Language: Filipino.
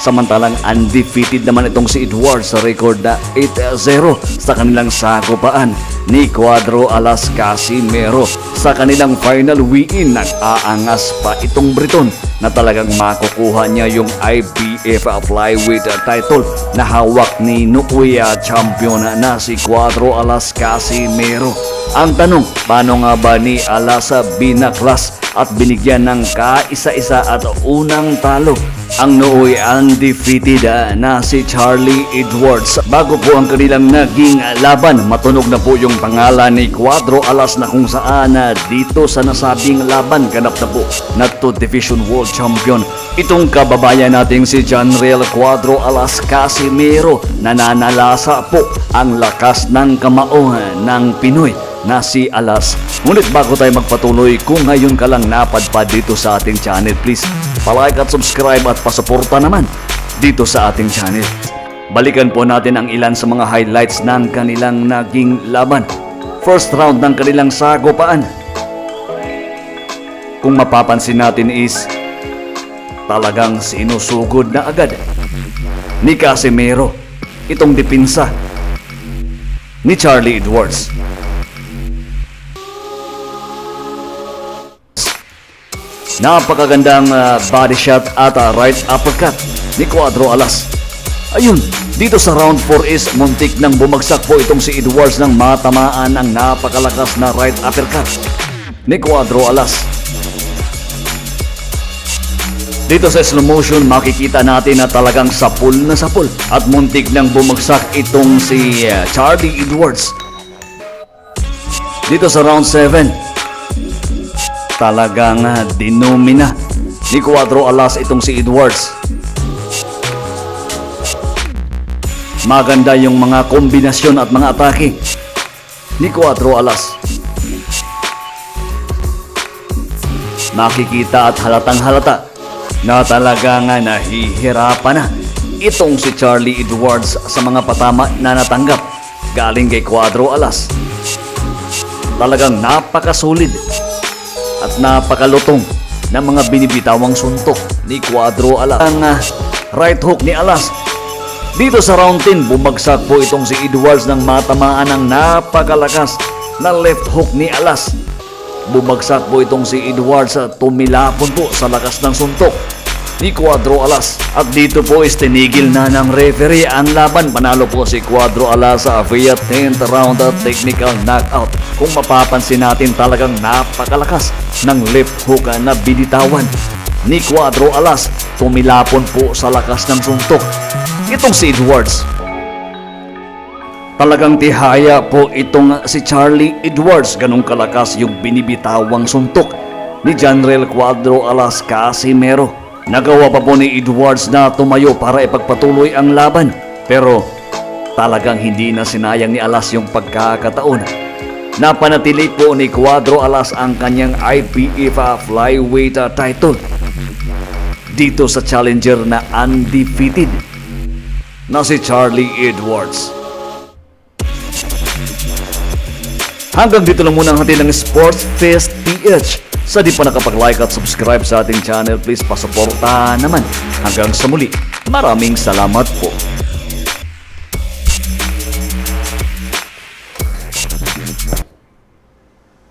Samantalang undefeated naman itong si Edwards sa record na 8-0 sa kanilang sakupaan ni Cuadro Alas Casimero. Sa kanilang final win, nag-aangas pa itong Briton na talagang makukuha niya yung IBF Flyweight title na hawak ni Nukuya champion na si Cuadro Alas Casimero. Ang tanong, paano nga ba ni Alas binaklas at binigyan ng kaisa-isa at unang talo ang nooy undefeated na si Charlie Edwards? Bago po ang kanilang naging laban, matunog na po yung pangalan ni Cuadro Alas na kung saan dito sa nasabing laban ganap na po na 2 Division World Champion itong kababayan nating si Janriel Cuadro Alas Casimero. Nananalasa po ang lakas ng kamao ng Pinoy na si Alas. Ngunit bago tayo magpatuloy, kung ngayon ka lang napadpad dito sa ating channel, please palike at subscribe at pasuporta naman dito sa ating channel. Balikan po natin ang ilan sa mga highlights ng kanilang naging laban. First round ng kanilang sagupaan, kung mapapansin natin is talagang sinusugod na agad ni Casimero itong dipinsa ni Charlie Edwards. Napakagandang body shot at right uppercut ni Cuadro Alas. Ayun, dito sa round 4 is muntik nang bumagsak po itong si Edwards nang matamaan ang napakalakas na right uppercut ni Cuadro Alas. Dito sa slow motion makikita natin na talagang sapul na sapul at muntik nang bumagsak itong si Charlie Edwards. Dito sa round 7, talagang dinomina ni Cuadro Alas itong si Edwards. Maganda yung mga kombinasyon at mga atake ni Cuadro Alas. Makikita at halatang halata na talagang nahihirapan na itong si Charlie Edwards sa mga patama na natanggap galing kay Cuadro Alas. Talagang napakasulit at napakalutong ng mga binibitawang suntok ni Cuadro Alas. Ang right hook ni Alas. Dito sa round 10, bumagsak po itong si Edwards nang matamaan ng napakalakas na left hook ni Alas. Bumagsak po itong si Edwards at tumilapon po sa lakas ng suntok ni Cuadro Alas. At dito po is tinigil na ng referee ang laban. Panalo po si Cuadro Alas sa via 10th round at technical knockout. Kung mapapansin natin, talagang napakalakas ng left hook na binitawan ni Cuadro Alas. Tumilapon po sa lakas ng suntok itong si Edwards. Talagang tihaya po itong si Charlie Edwards. Ganong kalakas yung binibitawang suntok ni Janriel Cuadro Alas Casimero. Nagawa pa po ni Edwards na tumayo para ipagpatuloy ang laban. Pero talagang hindi na sinayang ni Alas yung pagkakataon. Napanatili po ni Cuadro Alas ang kanyang IBF Flyweight title dito sa challenger na undefeated na si Charlie Edwards. Hanggang dito lang muna ang hatid ng Sports Fest PH. Sa di pa nakapag-like at subscribe sa ating channel, please pasuporta naman. Hanggang sa muli, maraming salamat po.